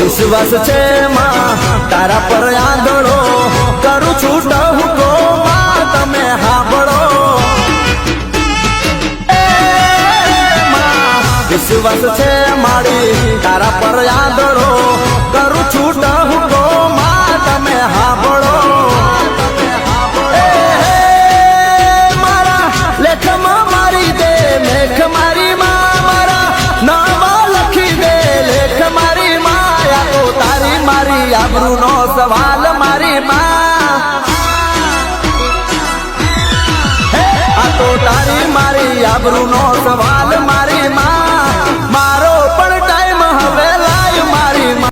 વિશ્વાસ છે માં તારા પર આંધળો કરું છું ટહુકો માં તમે હાંભળો વિશ્વાસ છે મારી તારા પર આંધળો કરું છું ટહુકો માં તમે હાંભળો મારા લેખમાં મારી દે મેઘ મારી માં મારા નામા લખી દે લેખ મારી માયા તો તારી મારી આબરૂનો સવાલ મારી માં આ તો તારી મારી આબરૂનો સવાલ